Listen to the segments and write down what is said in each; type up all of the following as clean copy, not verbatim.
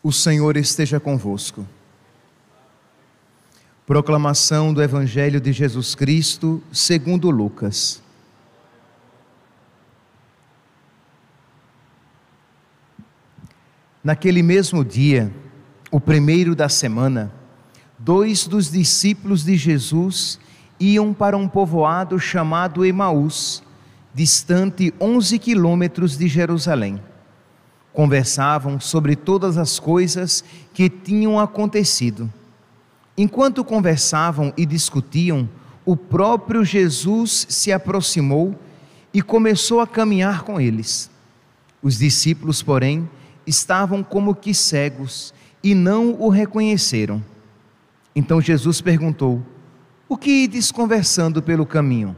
O Senhor esteja convosco. Proclamação do Evangelho de Jesus Cristo, segundo Lucas. Naquele mesmo dia, o primeiro da semana, 2 dos discípulos de Jesus iam para um povoado chamado Emaús, distante 11 quilômetros de Jerusalém. Conversavam sobre todas as coisas que tinham acontecido. Enquanto conversavam e discutiam, o próprio Jesus se aproximou e começou a caminhar com eles. Os discípulos, porém, estavam como que cegos e não o reconheceram. Então Jesus perguntou: "O que ides conversando pelo caminho?"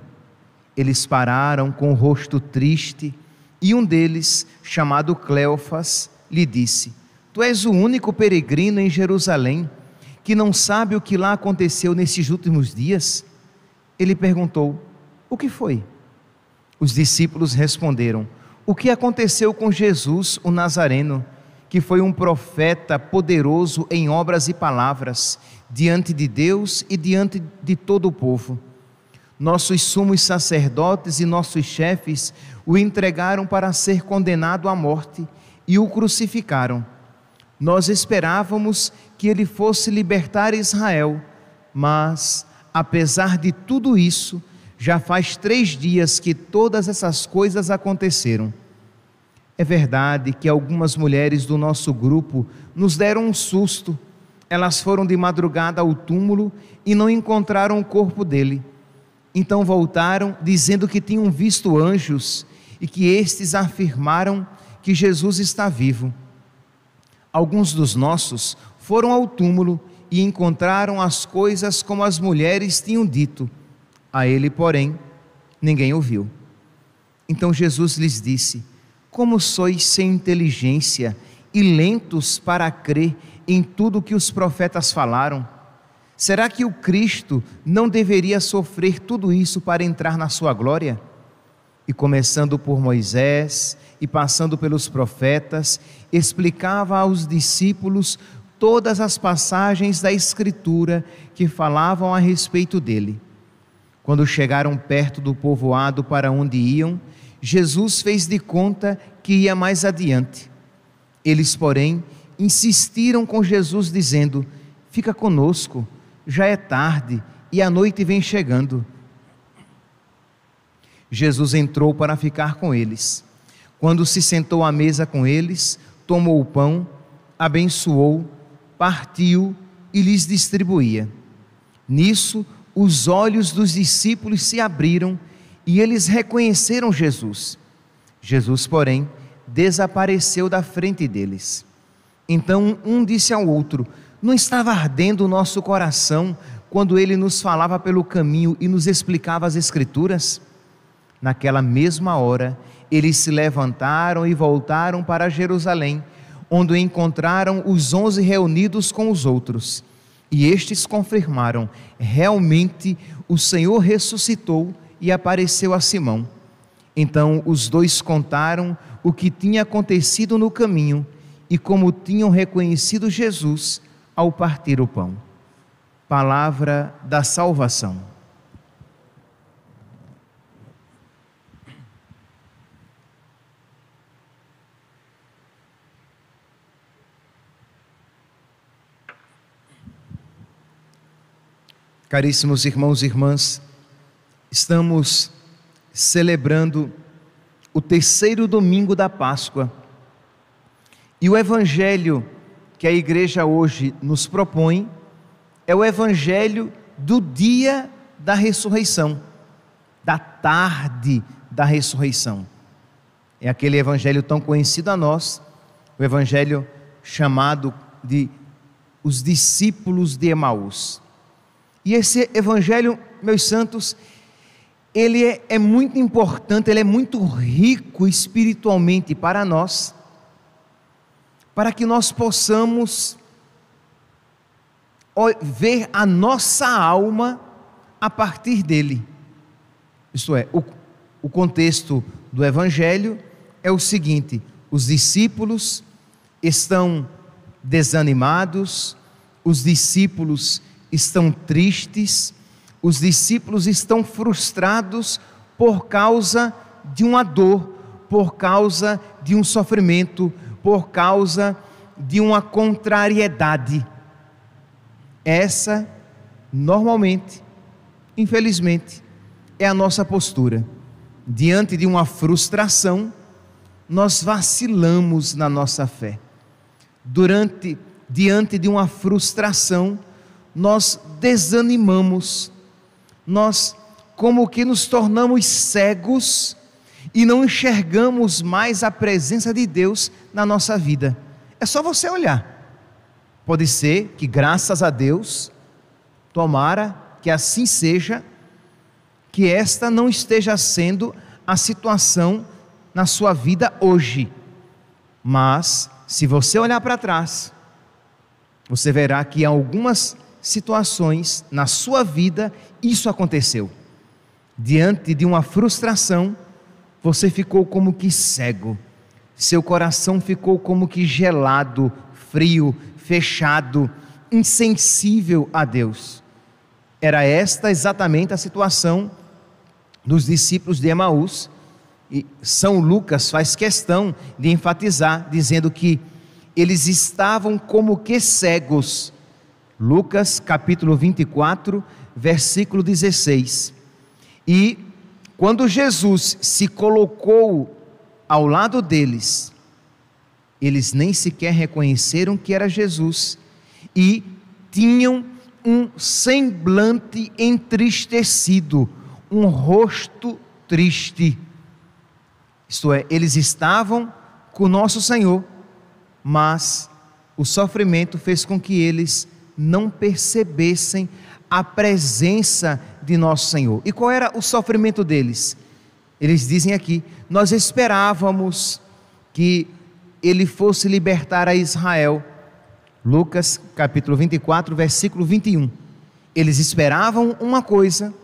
Eles pararam com o rosto triste e um deles, chamado Cleofas, lhe disse: "Tu és o único peregrino em Jerusalém que não sabe o que lá aconteceu nesses últimos dias?" Ele perguntou: "O que foi?" Os discípulos responderam: "O que aconteceu com Jesus, o Nazareno, que foi um profeta poderoso em obras e palavras, diante de Deus e diante de todo o povo. Nossos sumos sacerdotes e nossos chefes o entregaram para ser condenado à morte e o crucificaram. Nós esperávamos que ele fosse libertar Israel, mas, apesar de tudo isso, já faz 3 dias que todas essas coisas aconteceram. É verdade que algumas mulheres do nosso grupo nos deram um susto. Elas foram de madrugada ao túmulo e não encontraram o corpo dele. Então voltaram dizendo que tinham visto anjos e que estes afirmaram que Jesus está vivo. Alguns dos nossos foram ao túmulo e encontraram as coisas como as mulheres tinham dito. A ele, porém, ninguém ouviu." Então Jesus lhes disse: "Como sois sem inteligência e lentos para crer em tudo que os profetas falaram? Será que o Cristo não deveria sofrer tudo isso para entrar na sua glória?" E começando por Moisés e passando pelos profetas, explicava aos discípulos todas as passagens da Escritura que falavam a respeito dele. Quando chegaram perto do povoado para onde iam, Jesus fez de conta que ia mais adiante. Eles, porém, insistiram com Jesus dizendo: "Fica conosco, já é tarde e a noite vem chegando." Jesus entrou para ficar com eles. Quando se sentou à mesa com eles, tomou o pão, abençoou, partiu e lhes distribuía. Nisso, os olhos dos discípulos se abriram e eles reconheceram Jesus. Jesus, porém, desapareceu da frente deles. Então um disse ao outro: "Não estava ardendo o nosso coração quando ele nos falava pelo caminho e nos explicava as Escrituras?" Naquela mesma hora, eles se levantaram e voltaram para Jerusalém, onde encontraram os 11 reunidos com os outros. E estes confirmaram: realmente o Senhor ressuscitou e apareceu a Simão. Então os 2 contaram o que tinha acontecido no caminho e como tinham reconhecido Jesus ao partir o pão. Palavra da salvação. Caríssimos irmãos e irmãs, estamos celebrando o 3º domingo da Páscoa. E o Evangelho que a Igreja hoje nos propõe é o Evangelho do dia da ressurreição, da tarde da ressurreição. É aquele Evangelho tão conhecido a nós, o Evangelho chamado de os discípulos de Emaús. E esse Evangelho, meus santos, ele é muito importante, ele é muito rico espiritualmente para nós, para que nós possamos ver a nossa alma a partir dele. Isto é, o contexto do Evangelho é o seguinte: os discípulos estão desanimados, os discípulos estão tristes, os discípulos estão frustrados por causa de uma dor, por causa de um sofrimento, por causa de uma contrariedade. Essa, normalmente, infelizmente, é a nossa postura. Diante de uma frustração, nós vacilamos na nossa fé. Diante de uma frustração, nós desanimamos, nós como que nos tornamos cegos e não enxergamos mais a presença de Deus na nossa vida. É só você olhar. Pode ser que, graças a Deus, tomara que assim seja, que esta não esteja sendo a situação na sua vida hoje. Mas, se você olhar para trás, você verá que em algumas situações na sua vida isso aconteceu. Diante de uma frustração, você ficou como que cego, seu coração ficou como que gelado, frio, fechado, insensível a Deus. Era esta exatamente a situação dos discípulos de Emaús, e São Lucas faz questão de enfatizar, dizendo que eles estavam como que cegos. Lucas capítulo 24, versículo 16. E quando Jesus se colocou ao lado deles, eles nem sequer reconheceram que era Jesus e tinham um semblante entristecido, um rosto triste. Isto é, eles estavam com o nosso Senhor, mas o sofrimento fez com que eles não percebessem a presença de nosso Senhor. E qual era o sofrimento deles? Eles dizem aqui: nós esperávamos que Ele fosse libertar a Israel. Lucas capítulo 24, versículo 21. Eles esperavam uma coisa,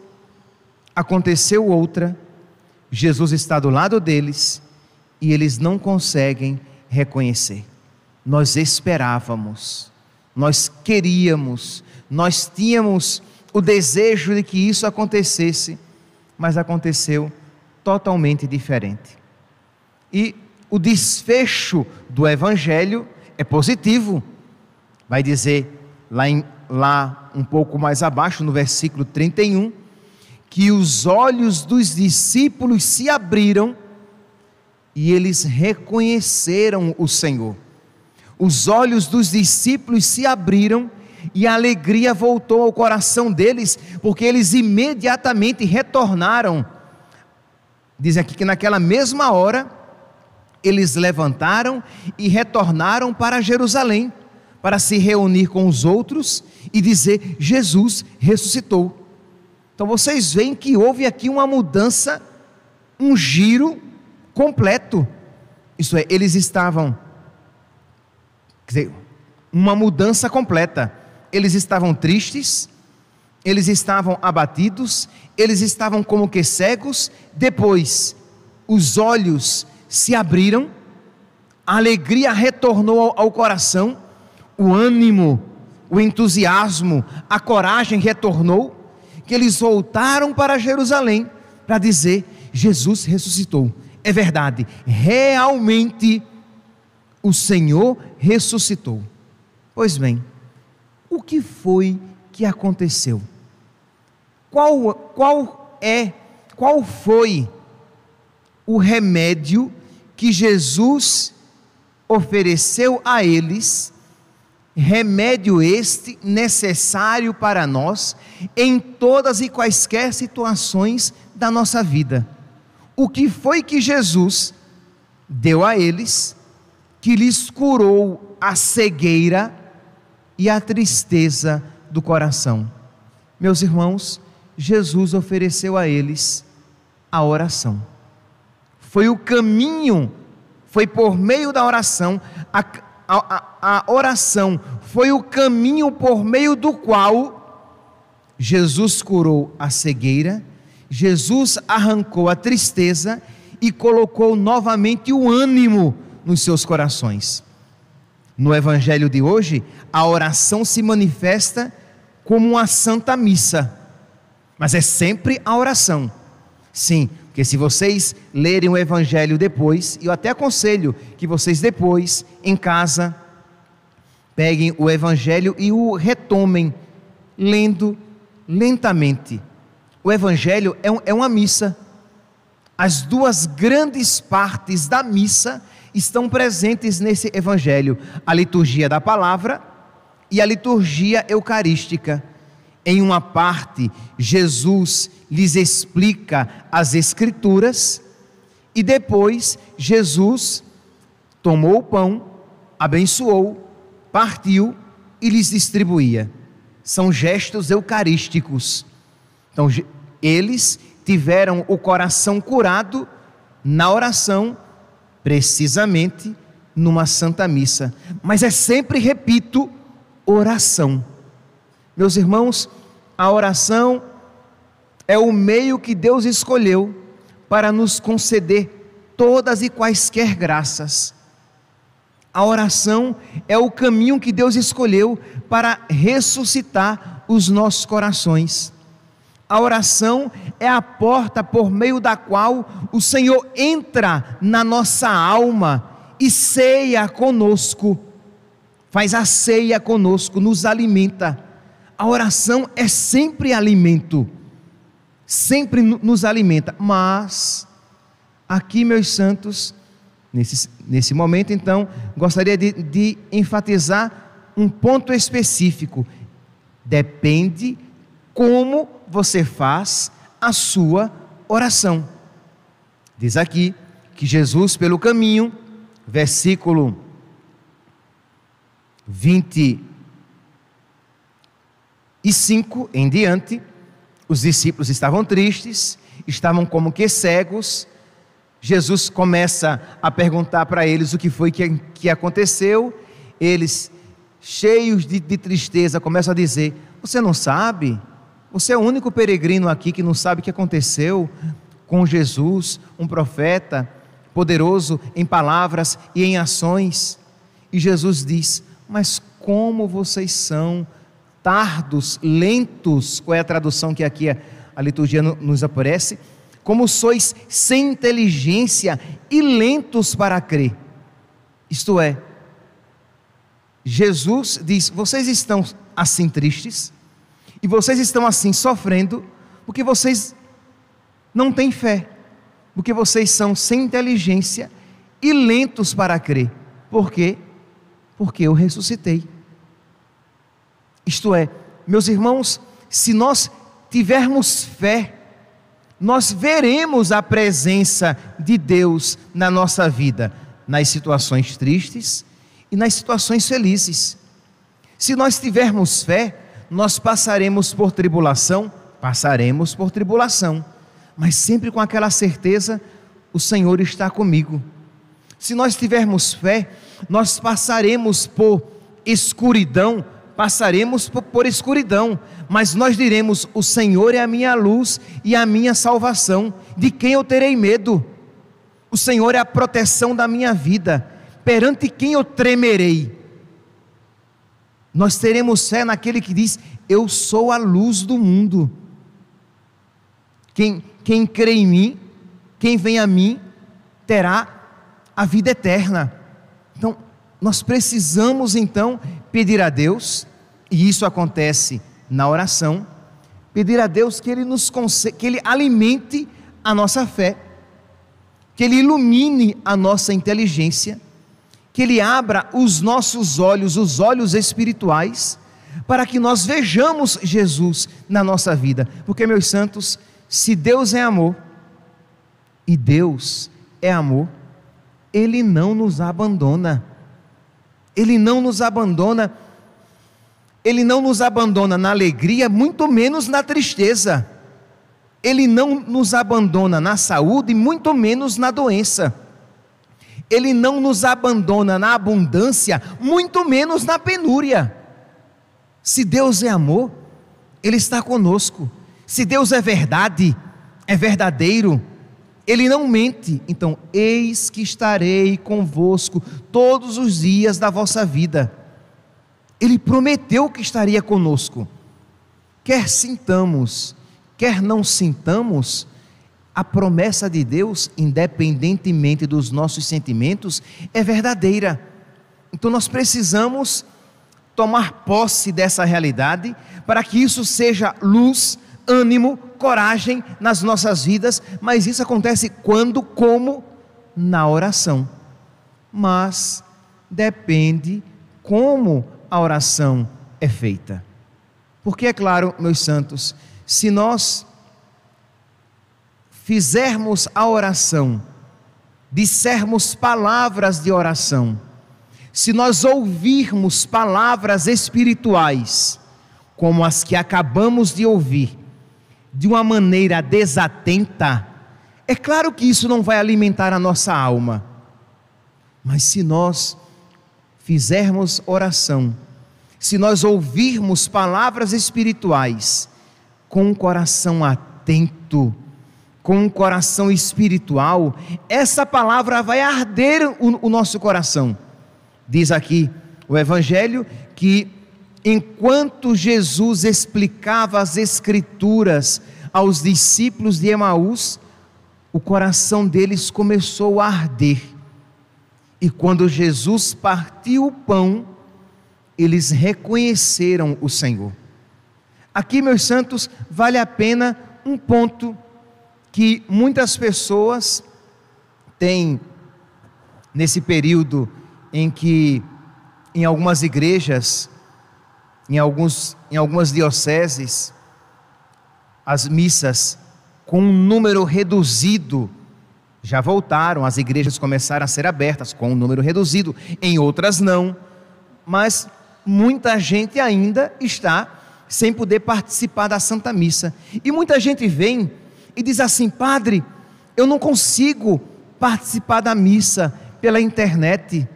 aconteceu outra, Jesus está do lado deles e eles não conseguem reconhecer. Nós esperávamos, nós queríamos, nós tínhamos o desejo de que isso acontecesse, mas aconteceu totalmente diferente. E o desfecho do Evangelho é positivo. Vai dizer lá um pouco mais abaixo, no versículo 31, que os olhos dos discípulos se abriram e eles reconheceram o Senhor. Os olhos dos discípulos se abriram e a alegria voltou ao coração deles, porque eles imediatamente retornaram. Diz aqui que naquela mesma hora, eles levantaram e retornaram para Jerusalém, para se reunir com os outros e dizer: Jesus ressuscitou. Então vocês veem que houve aqui uma mudança, um giro completo. Isso é, eles estavam, quer dizer, uma mudança completa. Eles estavam tristes, eles estavam abatidos, eles estavam como que cegos. Depois, os olhos se abriram, a alegria retornou ao coração, o ânimo, o entusiasmo, a coragem retornou, que eles voltaram para Jerusalém para dizer: Jesus ressuscitou. É verdade, realmente o Senhor ressuscitou. Pois bem, o que foi que aconteceu? Qual foi o remédio que Jesus ofereceu a eles? Remédio este necessário para nós em todas e quaisquer situações da nossa vida. O que foi que Jesus deu a eles que lhes curou a cegueira e a tristeza do coração? Meus irmãos, Jesus ofereceu a eles a oração. Foi o caminho, foi por meio da oração, a oração foi o caminho por meio do qual Jesus curou a cegueira, Jesus arrancou a tristeza e colocou novamente o ânimo nos seus corações. No evangelho de hoje, a oração se manifesta como uma santa missa, mas é sempre a oração. Sim, porque se vocês lerem o evangelho depois, eu até aconselho que vocês depois, em casa, peguem o evangelho e o retomem, lendo lentamente. O evangelho é uma missa. As duas grandes partes da missa estão presentes nesse evangelho: a liturgia da palavra e a liturgia eucarística. Em uma parte, Jesus lhes explica as Escrituras, e depois Jesus tomou o pão, abençoou, partiu e lhes distribuía. São gestos eucarísticos. Então, eles tiveram o coração curado na oração, precisamente numa santa missa. Mas é sempre, repito, oração. Meus irmãos, a oração é o meio que Deus escolheu para nos conceder todas e quaisquer graças. A oração é o caminho que Deus escolheu para ressuscitar os nossos corações. A oração é a porta por meio da qual o Senhor entra na nossa alma e ceia conosco, faz a ceia conosco, nos alimenta. A oração é sempre alimento, sempre nos alimenta. Mas, aqui, meus santos, nesse momento, então, gostaria de enfatizar um ponto específico. Depende como você faz a sua oração. Diz aqui que Jesus, pelo caminho, versículo 25 em diante, os discípulos estavam tristes, estavam como que cegos. Jesus começa a perguntar para eles o que foi que aconteceu. Eles, cheios de tristeza, começam a dizer: você não sabe? Você é o único peregrino aqui que não sabe o que aconteceu com Jesus, um profeta poderoso em palavras e em ações. E Jesus diz: mas como vocês são tardos, lentos. Qual é a tradução que aqui a liturgia nos aparece? Como sois sem inteligência e lentos para crer. Isto é, Jesus diz: vocês estão assim tristes, e vocês estão assim sofrendo, porque vocês não têm fé, porque vocês são sem inteligência e lentos para crer. Por quê? Porque eu ressuscitei. Isto é, meus irmãos, se nós tivermos fé, nós veremos a presença de Deus na nossa vida, nas situações tristes e nas situações felizes. Se nós tivermos fé, nós passaremos por tribulação, mas sempre com aquela certeza: o Senhor está comigo. Se nós tivermos fé, nós passaremos por escuridão, mas nós diremos: o Senhor é a minha luz e a minha salvação, de quem eu terei medo? O Senhor é a proteção da minha vida, perante quem eu tremerei? Nós teremos fé naquele que diz: eu sou a luz do mundo. Quem crê em mim, quem vem a mim, terá a vida eterna. Então, nós precisamos então pedir a Deus, e isso acontece na oração, pedir a Deus que Ele nos conceda, que Ele alimente a nossa fé, que Ele ilumine a nossa inteligência, que Ele abra os nossos olhos, os olhos espirituais, para que nós vejamos Jesus na nossa vida. Porque, meus santos, se Deus é amor, e Deus é amor, Ele não nos abandona. Ele não nos abandona. Ele não nos abandona na alegria, muito menos na tristeza. Ele não nos abandona na saúde, muito menos na doença. Ele não nos abandona na abundância, muito menos na penúria. Se Deus é amor, Ele está conosco. Se Deus é verdade, é verdadeiro, Ele não mente. Então, eis que estarei convosco todos os dias da vossa vida. Ele prometeu que estaria conosco. Quer sintamos, quer não sintamos, a promessa de Deus, independentemente dos nossos sentimentos, é verdadeira. Então nós precisamos tomar posse dessa realidade, para que isso seja luz, ânimo, coragem nas nossas vidas. Mas isso acontece quando? Como? Na oração. Mas depende como a oração é feita. Porque é claro, meus santos, se nós fizermos a oração, dissermos palavras de oração, se nós ouvirmos palavras espirituais, como as que acabamos de ouvir, de uma maneira desatenta, é claro que isso não vai alimentar a nossa alma. Mas se nós fizermos oração, se nós ouvirmos palavras espirituais, com um coração atento, com um coração espiritual, essa palavra vai arder o nosso coração. Diz aqui o Evangelho que enquanto Jesus explicava as Escrituras aos discípulos de Emaús, o coração deles começou a arder. E quando Jesus partiu o pão, eles reconheceram o Senhor. Aqui, meus santos, vale a pena um ponto que muitas pessoas têm nesse período em que em algumas igrejas, em algumas dioceses, as missas com um número reduzido já voltaram, as igrejas começaram a ser abertas com um número reduzido, em outras não, mas muita gente ainda está sem poder participar da Santa Missa. E muita gente vem e diz assim: padre, eu não consigo participar da missa pela internet,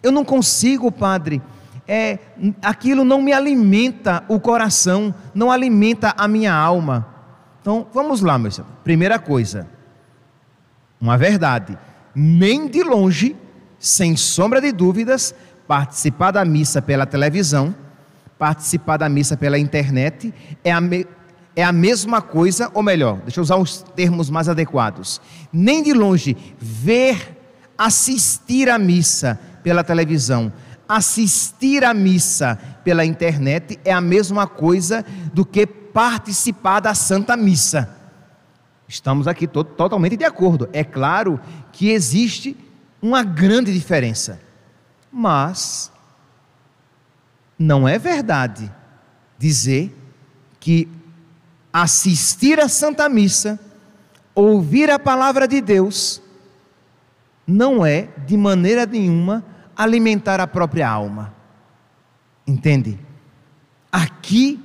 eu não consigo, padre, aquilo não me alimenta o coração, não alimenta a minha alma. Então vamos lá, meus irmãos. Primeira coisa, uma verdade: nem de longe, sem sombra de dúvidas, participar da missa pela televisão, participar da missa pela internet é a mesma coisa, ou melhor, deixa eu usar os termos mais adequados. Nem de longe, assistir à missa pela televisão, assistir à missa pela internet é a mesma coisa do que participar da Santa Missa. Estamos aqui totalmente de acordo. É claro que existe uma grande diferença, mas não é verdade dizer que assistir à Santa Missa, ouvir a palavra de Deus, não é de maneira nenhuma alimentar a própria alma. Entende? Aqui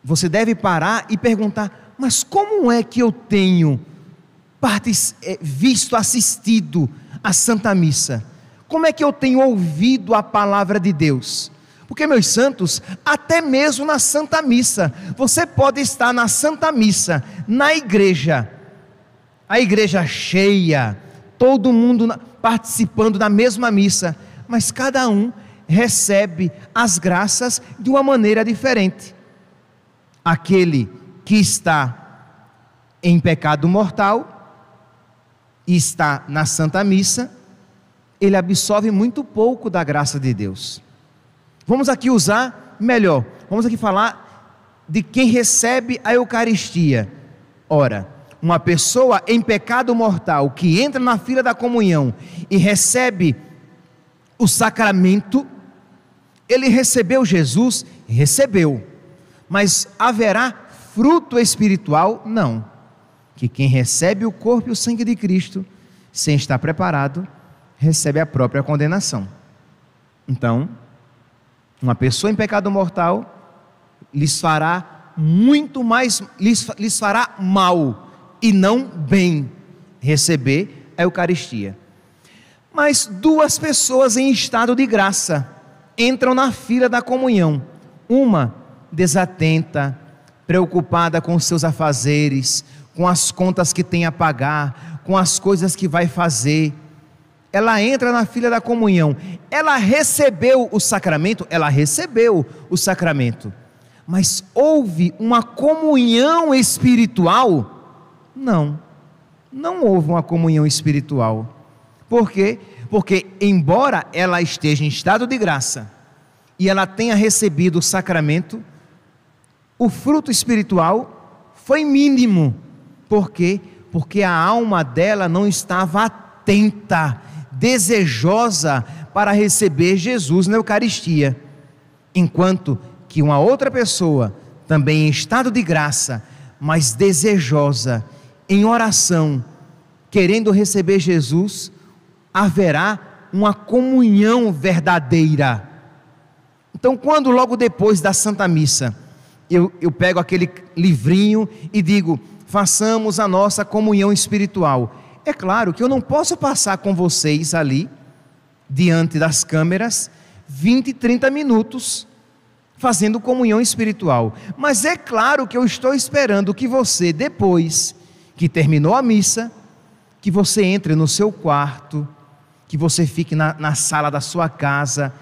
você deve parar e perguntar: mas como é que eu tenho assistido à Santa Missa? Como é que eu tenho ouvido a palavra de Deus? Porque, meus santos, até mesmo na Santa Missa, você pode estar na Santa Missa, na igreja, a igreja cheia, todo mundo participando da mesma missa, mas cada um recebe as graças de uma maneira diferente. Aquele que está em pecado mortal e está na Santa Missa, ele absorve muito pouco da graça de Deus. Vamos aqui vamos aqui falar de quem recebe a Eucaristia. Ora, uma pessoa em pecado mortal que entra na fila da comunhão e recebe o sacramento, ele recebeu Jesus? Recebeu, mas haverá fruto espiritual? Não. Que quem recebe o corpo e o sangue de Cristo, sem estar preparado, recebe a própria condenação. Então, uma pessoa em pecado mortal lhes fará mal e não bem receber a Eucaristia. Mas duas pessoas em estado de graça entram na fila da comunhão. Uma desatenta, preocupada com seus afazeres, com as contas que tem a pagar, com as coisas que vai fazer. Ela entra na fila da comunhão. Ela recebeu o sacramento? Ela recebeu o sacramento. Mas houve uma comunhão espiritual? Não, não houve uma comunhão espiritual. Por quê? Porque embora ela esteja em estado de graça e ela tenha recebido o sacramento, o fruto espiritual foi mínimo. Por quê? Porque a alma dela não estava atenta, desejosa para receber Jesus na Eucaristia. Enquanto que uma outra pessoa, também em estado de graça, mas desejosa, em oração, querendo receber Jesus, haverá uma comunhão verdadeira. Então, quando logo depois da Santa Missa, eu pego aquele livrinho e digo, façamos a nossa comunhão espiritual. É claro que eu não posso passar com vocês ali, diante das câmeras, 20, 30 minutos, fazendo comunhão espiritual. Mas é claro que eu estou esperando que você, depois que terminou a missa, que você entre no seu quarto, que você fique na sala da sua casa,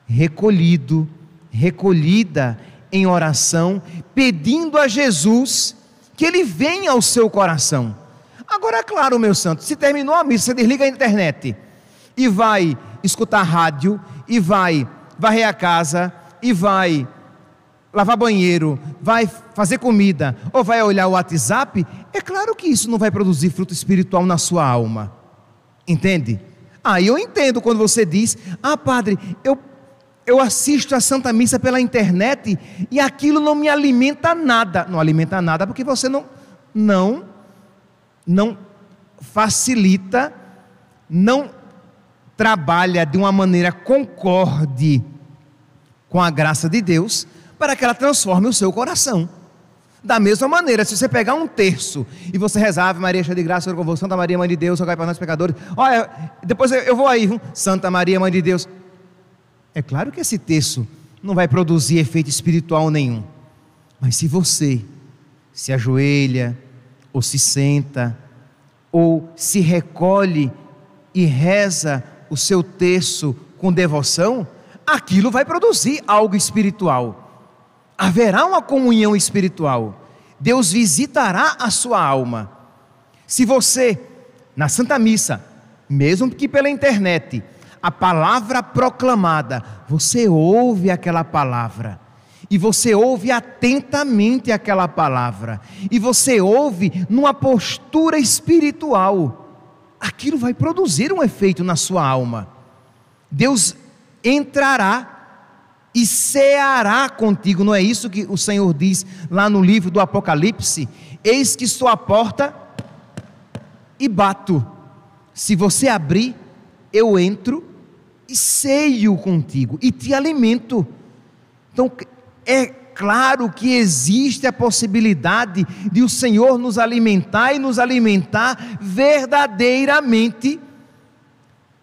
recolhido, recolhida em oração, pedindo a Jesus que Ele venha ao seu coração. Agora, é claro, meu santo, se terminou a missa, você desliga a internet e vai escutar rádio, e vai varrer a casa, e vai lavar banheiro, vai fazer comida, ou vai olhar o WhatsApp, é claro que isso não vai produzir fruto espiritual na sua alma. Entende? Eu entendo quando você diz, padre, eu assisto a Santa Missa pela internet e aquilo não me alimenta nada. Não alimenta nada porque você não facilita, não trabalha de uma maneira concorde com a graça de Deus, para que ela transforme o seu coração. Da mesma maneira, se você pegar um terço e você rezar, Ave Maria cheia de graça, com Santa Maria Mãe de Deus, rogai para nós pecadores, olha, depois eu vou aí, Santa Maria Mãe de Deus, é claro que esse terço não vai produzir efeito espiritual nenhum, mas se você se ajoelha, ou se senta, ou se recolhe e reza o seu terço com devoção, aquilo vai produzir algo espiritual. Haverá uma comunhão espiritual. Deus visitará a sua alma. Se você, na Santa Missa, mesmo que pela internet, a palavra proclamada, você ouve aquela palavra, e você ouve atentamente aquela palavra, e você ouve numa postura espiritual, aquilo vai produzir um efeito na sua alma. Deus entrará e ceará contigo. Não é isso que o Senhor diz lá no livro do Apocalipse? Eis que estou à porta e bato, se você abrir, eu entro e ceio contigo e te alimento. Então é claro que existe a possibilidade de o Senhor nos alimentar e nos alimentar verdadeiramente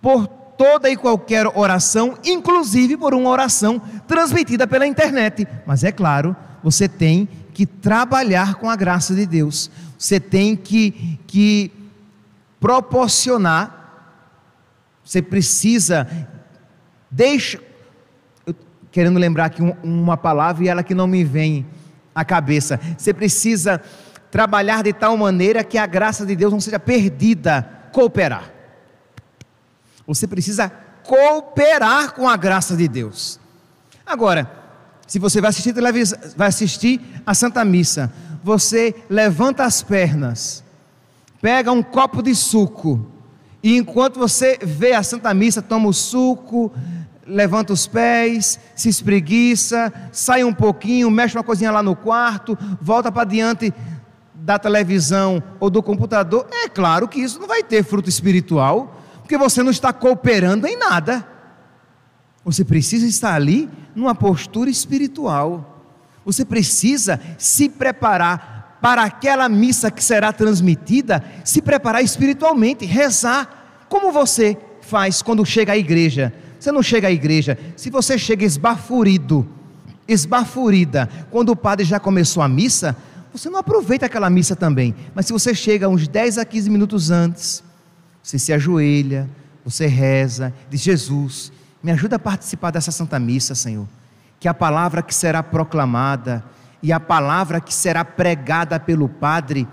por toda e qualquer oração, inclusive por uma oração transmitida pela internet. Mas é claro, você tem que trabalhar com a graça de Deus, você tem que proporcionar, você precisa, querendo lembrar aqui uma palavra e ela que não me vem à cabeça, você precisa trabalhar de tal maneira que a graça de Deus não seja perdida, cooperar. Você precisa cooperar com a graça de Deus. Agora, se você vai assistir televisão, vai assistir a Santa Missa, você levanta as pernas, pega um copo de suco, e enquanto você vê a Santa Missa, toma o suco, levanta os pés, se espreguiça, sai um pouquinho, mexe uma coisinha lá no quarto, volta para diante da televisão ou do computador, é claro que isso não vai ter fruto espiritual, porque você não está cooperando em nada. Você precisa estar ali numa postura espiritual. Você precisa se preparar para aquela missa que será transmitida, se preparar espiritualmente, rezar, como você faz quando chega à igreja. Você não chega à igreja, se você chega esbaforido, esbaforida, quando o padre já começou a missa, você não aproveita aquela missa também. Mas se você chega uns 10 a 15 minutos antes, você se ajoelha, você reza, diz: Jesus, me ajuda a participar dessa Santa Missa, Senhor. Que a palavra que será proclamada e a palavra que será pregada pelo Padre,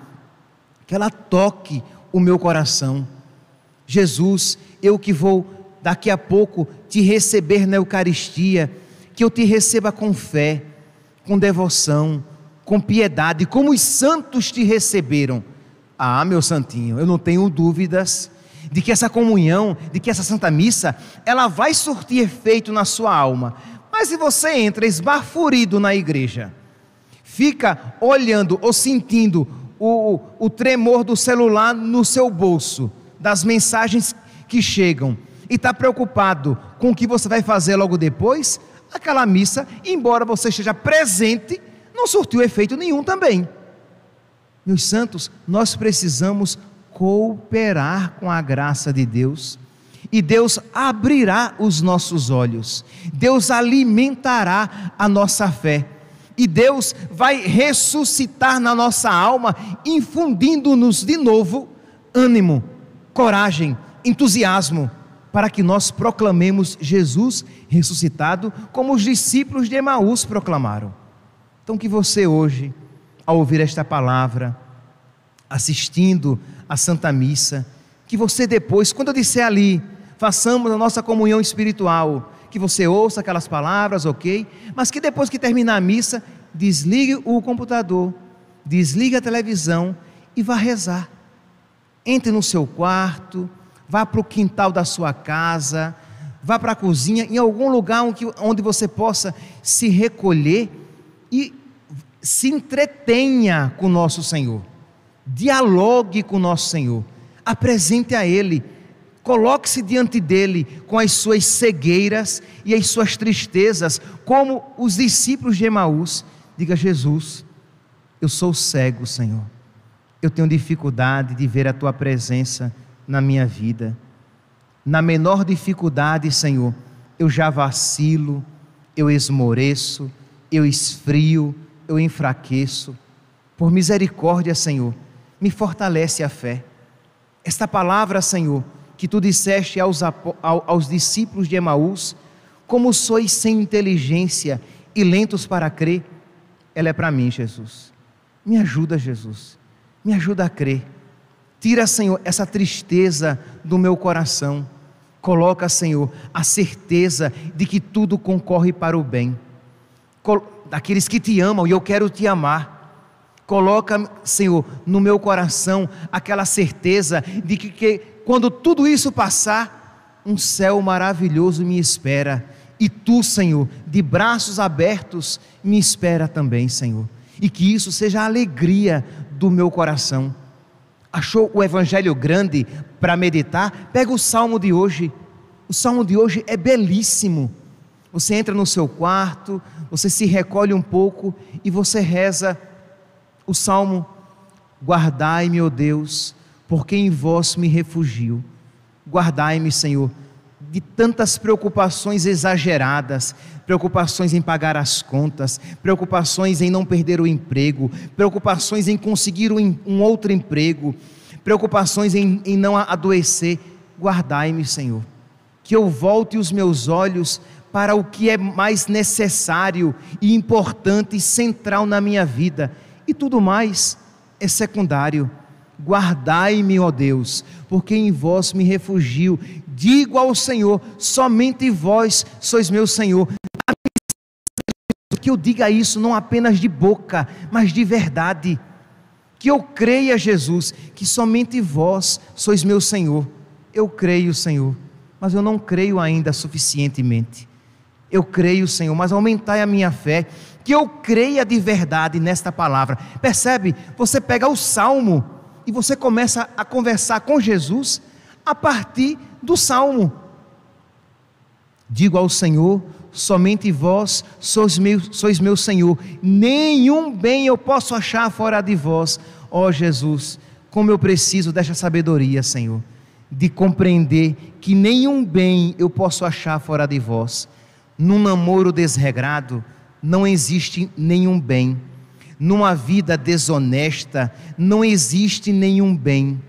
que ela toque o meu coração. Jesus, eu que vou daqui a pouco te receber na Eucaristia, que eu te receba com fé, com devoção, com piedade, como os santos te receberam. Ah, meu santinho, eu não tenho dúvidas de que essa comunhão, de que essa Santa Missa, ela vai surtir efeito na sua alma. Mas se você entra esbaforido na igreja, fica olhando ou sentindo o tremor do celular no seu bolso, das mensagens que chegam, e está preocupado com o que você vai fazer logo depois, aquela missa, embora você esteja presente, não surtiu efeito nenhum também. Meus santos, nós precisamos cooperar com a graça de Deus, e Deus abrirá os nossos olhos, Deus alimentará a nossa fé, e Deus vai ressuscitar na nossa alma, infundindo-nos de novo ânimo, coragem, entusiasmo, para que nós proclamemos Jesus ressuscitado, como os discípulos de Emaús proclamaram. Então que você hoje, ao ouvir esta palavra, assistindo a Santa Missa, que você depois, quando eu disser ali, façamos a nossa comunhão espiritual, que você ouça aquelas palavras, ok? Mas que depois que terminar a missa, desligue o computador, desligue a televisão e vá rezar. Entre no seu quarto, vá para o quintal da sua casa, vá para a cozinha, em algum lugar onde você possa se recolher e se entretenha com o nosso Senhor, dialogue com o nosso Senhor, apresente a Ele, coloque-se diante dEle com as suas cegueiras e as suas tristezas, como os discípulos de Emaús. Diga: Jesus, eu sou cego, Senhor, eu tenho dificuldade de ver a Tua presença na minha vida, na menor dificuldade, Senhor, eu já vacilo, eu esmoreço, eu esfrio, eu enfraqueço. Por misericórdia, Senhor, me fortalece a fé. Esta palavra, Senhor, que Tu disseste aos discípulos de Emaús: como sois sem inteligência e lentos para crer, ela é para mim, Jesus. Me ajuda, Jesus, me ajuda a crer. Tira, Senhor, essa tristeza do meu coração. Coloca, Senhor, a certeza de que tudo concorre para o bem. Daqueles que Te amam, e eu quero Te amar. Coloca, Senhor, no meu coração aquela certeza de que quando tudo isso passar, um céu maravilhoso me espera. E Tu, Senhor, de braços abertos, me espera também, Senhor. E que isso seja a alegria do meu coração. Achou o evangelho grande para meditar? Pega o salmo de hoje. O salmo de hoje é belíssimo. Você entra no seu quarto, você se recolhe um pouco e você reza o salmo: guardai-me, ó Deus, porque em vós me refugio. Guardai-me, Senhor, de tantas preocupações exageradas, preocupações em pagar as contas, preocupações em não perder o emprego, preocupações em conseguir um outro emprego, preocupações em não adoecer. Guardai-me, Senhor, que eu volte os meus olhos para o que é mais necessário e importante e central na minha vida, e tudo mais é secundário. Guardai-me, ó Deus, porque em vós me refugio. Digo ao Senhor: somente vós sois meu Senhor. Que eu diga isso não apenas de boca, mas de verdade. Que eu creia, Jesus, que somente vós sois meu Senhor. Eu creio, Senhor, mas eu não creio ainda suficientemente. Eu creio, Senhor, mas aumentai a minha fé, que eu creia de verdade nesta palavra. Percebe? Você pega o Salmo e você começa a conversar com Jesus a partir do Salmo. Digo ao Senhor: somente vós sois meu Senhor, nenhum bem eu posso achar fora de vós. Ó Jesus, como eu preciso desta sabedoria, Senhor, de compreender que nenhum bem eu posso achar fora de vós. Num namoro desregrado não existe nenhum bem. Numa vida desonesta não existe nenhum bem.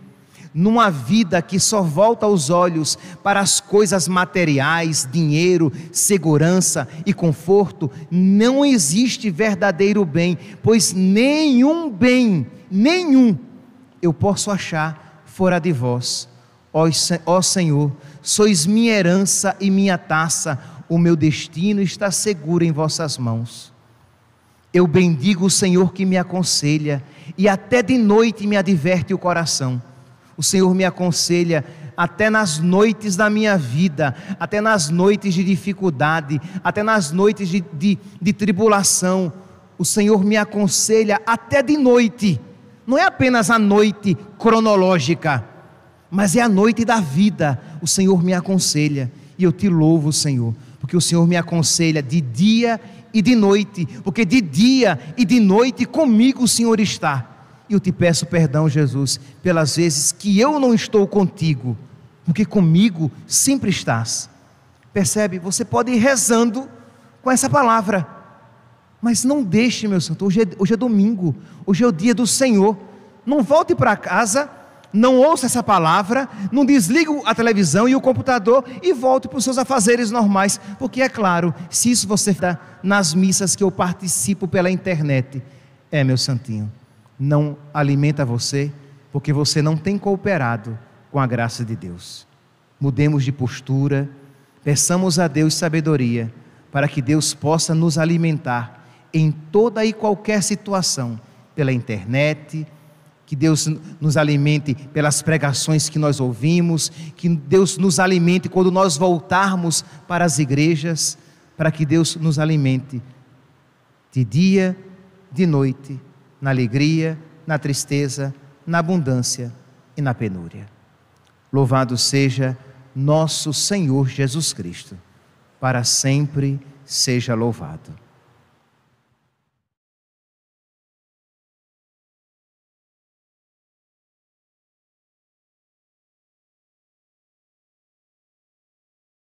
Numa vida que só volta os olhos para as coisas materiais, dinheiro, segurança e conforto, não existe verdadeiro bem, pois nenhum bem, nenhum, eu posso achar fora de vós. Ó Senhor, sois minha herança e minha taça, o meu destino está seguro em vossas mãos. Eu bendigo o Senhor que me aconselha, e até de noite me adverte o coração. O Senhor me aconselha até nas noites da minha vida, até nas noites de dificuldade, até nas noites de tribulação. O Senhor me aconselha até de noite. Não é apenas a noite cronológica, mas é a noite da vida. O Senhor me aconselha, e eu te louvo, Senhor, porque o Senhor me aconselha de dia e de noite, porque de dia e de noite comigo o Senhor está. E eu te peço perdão, Jesus, pelas vezes que eu não estou contigo, porque comigo sempre estás. Percebe? Você pode ir rezando com essa palavra, mas não deixe, meu santo, hoje é domingo, hoje é o dia do Senhor. Não volte para casa, não ouça essa palavra, não desligue a televisão e o computador e volte para os seus afazeres normais, porque é claro, se isso você dá nas missas que eu participo pela internet, meu santinho, não alimenta você, porque você não tem cooperado com a graça de Deus. Mudemos de postura, peçamos a Deus sabedoria, para que Deus possa nos alimentar em toda e qualquer situação, pela internet, que Deus nos alimente pelas pregações que nós ouvimos, que Deus nos alimente quando nós voltarmos para as igrejas, para que Deus nos alimente de dia, de noite, na alegria, na tristeza, na abundância e na penúria. Louvado seja nosso Senhor Jesus Cristo, para sempre seja louvado.